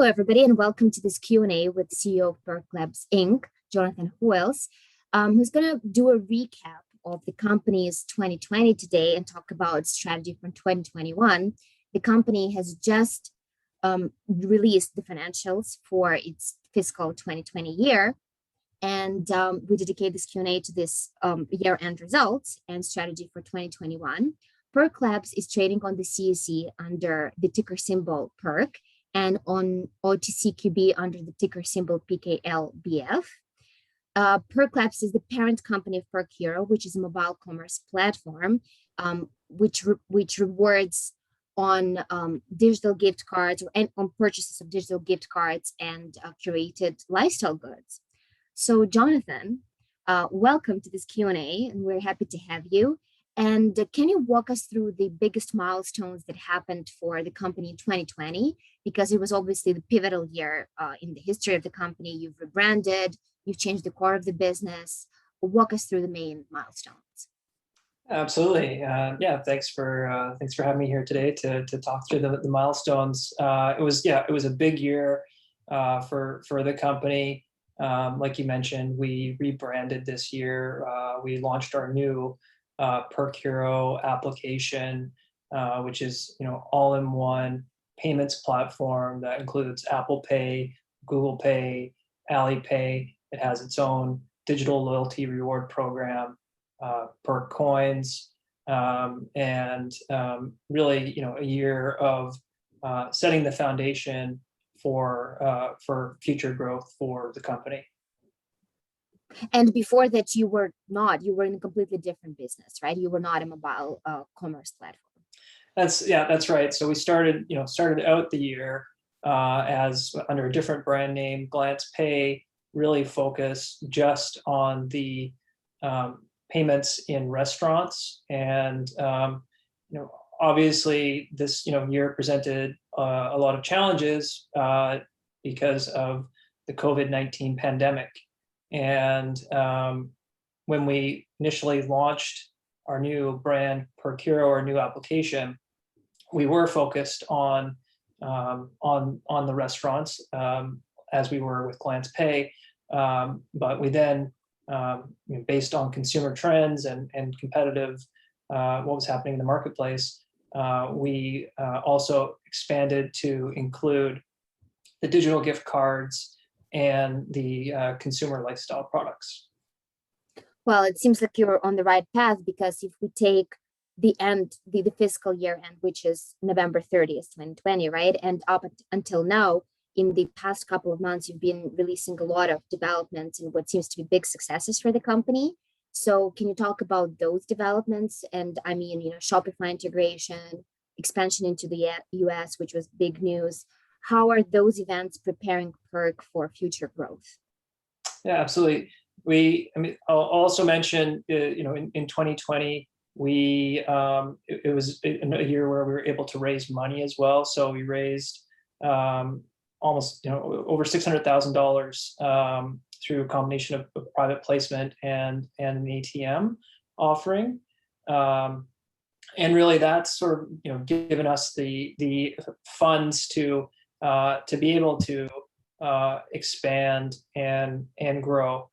everybody, and welcome to this Q&A with CEO of Perk Labs Inc., Jonathan Hoyles, who's going to do a recap of the company's 2020 today and talk about strategy for 2021. The company has just released the financials for its fiscal 2020 year, and we dedicate this Q&A to this year-end results and strategy for 2021. Perk Labs is trading on the CSE under the ticker symbol Perk, and on OTCQB under the ticker symbol PKLBF. Perk Labs is the parent company of Perk Hero, which is a mobile commerce platform, which rewards on digital gift cards and on purchases of digital gift cards and curated lifestyle goods. So, Jonathan, welcome to this Q&A, and we're happy to have you. And can you walk us through the biggest milestones that happened for the company in 2020? Because it was obviously the pivotal year in the history of the company. You've rebranded, you've changed the core of the business. Walk us through the main milestones. Absolutely. Thanks for having me here today to talk through the milestones. It was a big year for the company. Like you mentioned, we rebranded this year. We launched our new Perk Hero application, which is all-in-one payments platform that includes Apple Pay, Google Pay, Alipay. It has its own digital loyalty reward program, Perk Coins, and really a year of setting the foundation for future growth for the company. And before that, you were in a completely different business, right? You were not a mobile commerce platform. That's right. So we started out the year as under a different brand name, Glance Pay, really focused just on the payments in restaurants. And obviously this year presented a lot of challenges because of the COVID-19 pandemic. And when we initially launched our new brand, Perk Hero, our new application, we were focused on the restaurants as we were with Glance Pay, but we then, based on consumer trends and competitive what was happening in the marketplace, we also expanded to include the digital gift cards and the consumer lifestyle products. Well, it seems like you're on the right path, because if we take the fiscal year end, which is November 30th, 2020, right? And up until now, in the past couple of months, you've been releasing a lot of developments and what seems to be big successes for the company. So can you talk about those developments? And I mean, Shopify integration, expansion into the US, which was big news. How are those events preparing Perk for future growth? Yeah, absolutely. I'll also mention, in 2020, it was a year where we were able to raise money as well. So we raised almost, over $600,000 through a combination of private placement and an ATM offering. And really that's sort of, given us the funds to be able to expand and grow.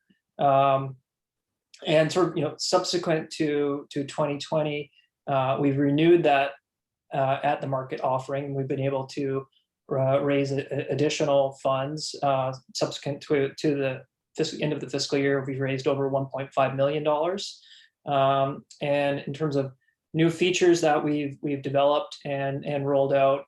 And sort of, subsequent to 2020, we've renewed that at the market offering. We've been able to raise additional funds subsequent to the end of the fiscal year. We've raised over $1.5 million. And in terms of new features that we've developed and rolled out,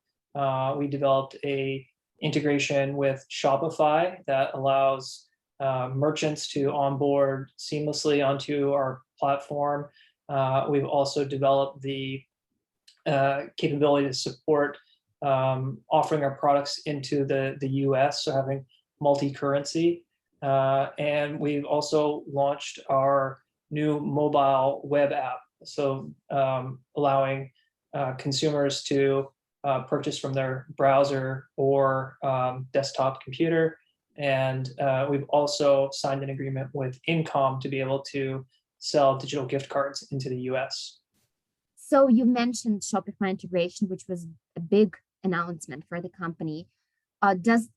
we developed a integration with Shopify that allows merchants to onboard seamlessly onto our platform. We've also developed the capability to support offering our products into the US, so having multi-currency. And we've also launched our new mobile web app, so allowing consumers to purchase from their browser or desktop computer. And we've also signed an agreement with Incom to be able to sell digital gift cards into the US. So you mentioned Shopify integration, which was a big announcement for the company. Does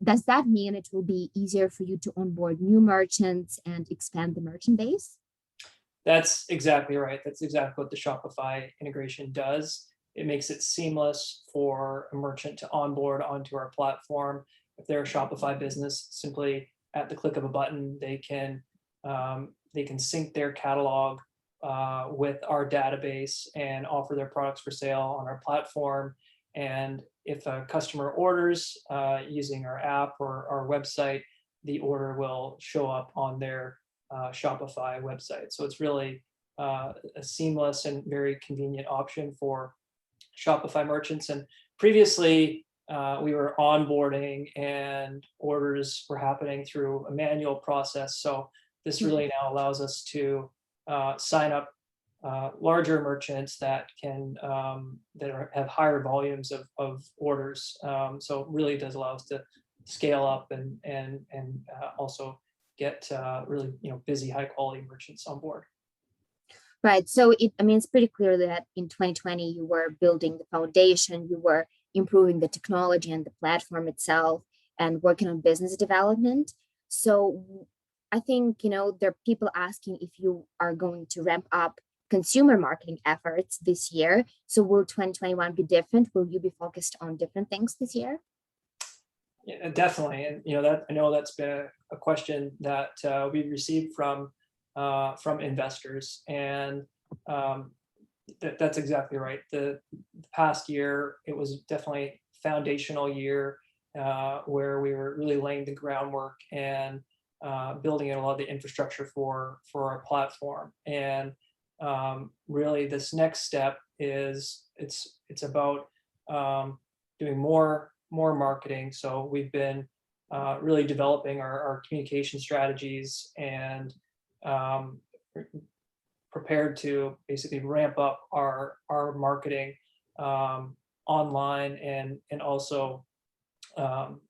does that mean it will be easier for you to onboard new merchants and expand the merchant base? That's exactly right. That's exactly what the Shopify integration does. It makes it seamless for a merchant to onboard onto our platform. If they're a Shopify business, simply at the click of a button, they can sync their catalog with our database and offer their products for sale on our platform. And if a customer orders using our app or our website, the order will show up on their Shopify website. So it's really a seamless and very convenient option for Shopify merchants. And previously, we were onboarding and orders were happening through a manual process. So this really now allows us to sign up larger merchants that can have higher volumes of orders. So it really does allow us to scale up and also get really busy, high quality merchants on board. Right. So it's pretty clear that in 2020 you were building the foundation, you were improving the technology and the platform itself, and working on business development. So I think there are people asking if you are going to ramp up consumer marketing efforts this year. So will 2021 be different? Will you be focused on different things this year? Yeah, definitely. And that I know that's been a question that we've received from investors, and that's exactly right. The past year, it was definitely foundational year where we were really laying the groundwork and building in a lot of the infrastructure for our platform. And really, this next step is it's about doing more marketing. So we've been really developing our communication strategies and prepared to basically ramp up our marketing online and also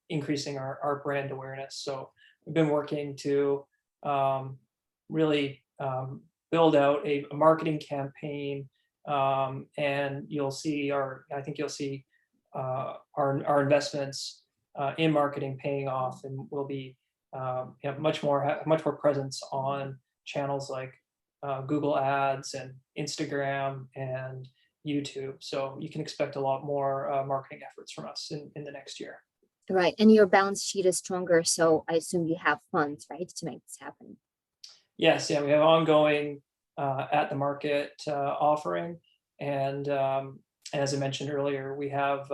increasing our brand awareness. So we've been working to really build out a marketing campaign, and I think you'll see our investments in marketing paying off, and we'll be have much more presence on channels like Google Ads and Instagram and YouTube. So you can expect a lot more marketing efforts from us in the next year. Right. And your balance sheet is stronger, so I assume you have funds, right, to make this happen. Yes, yeah, we have ongoing at the market offering, and as I mentioned earlier, we have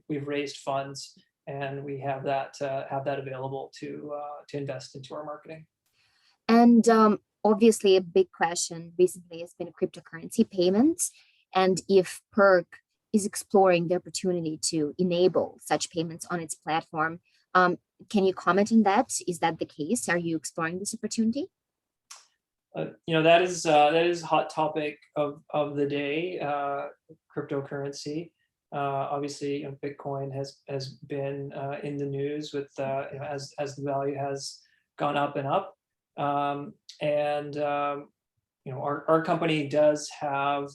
we've raised funds, and we have that available to invest into our marketing. And obviously, a big question recently has been cryptocurrency payments, and if Perk is exploring the opportunity to enable such payments on its platform. Can you comment on that? Is that the case? Are you exploring this opportunity? That is a hot topic of the day, cryptocurrency. Obviously, Bitcoin has been in the news with as the value has gone up and up, and our company does have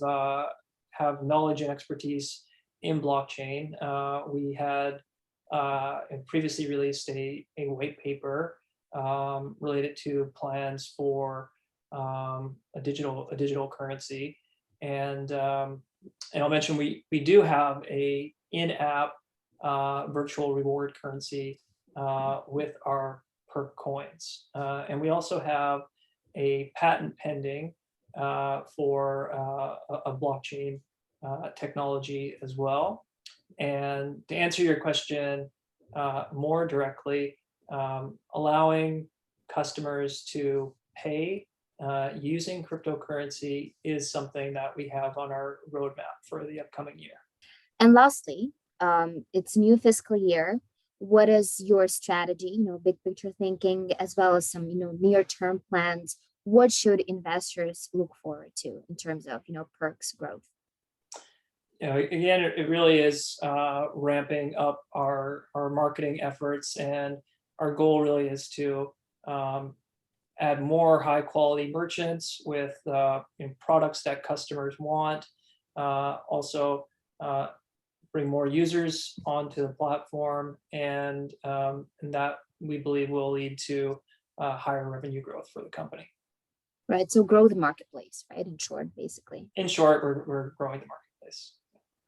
knowledge and expertise in blockchain. We had previously released a white paper related to plans for a digital currency, and I'll mention we do have a in-app virtual reward currency with our Perk coins, and we also have a patent pending for a blockchain technology as well. And to answer your question more directly, allowing customers to pay using cryptocurrency is something that we have on our roadmap for the upcoming year. And lastly, it's new fiscal year. What is your strategy, big picture thinking, as well as some, near-term plans? What should investors look forward to in terms of, Perk's growth? Again, it really is ramping up our marketing efforts, and our goal really is to add more high quality merchants with products that customers want. Also, bring more users onto the platform, and that we believe will lead to higher revenue growth for the company. Right. So grow the marketplace, right? In short, basically. In short, we're growing the marketplace.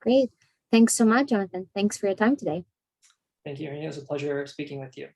Great. Thanks so much, Jonathan. Thanks for your time today. Thank you. It was a pleasure speaking with you.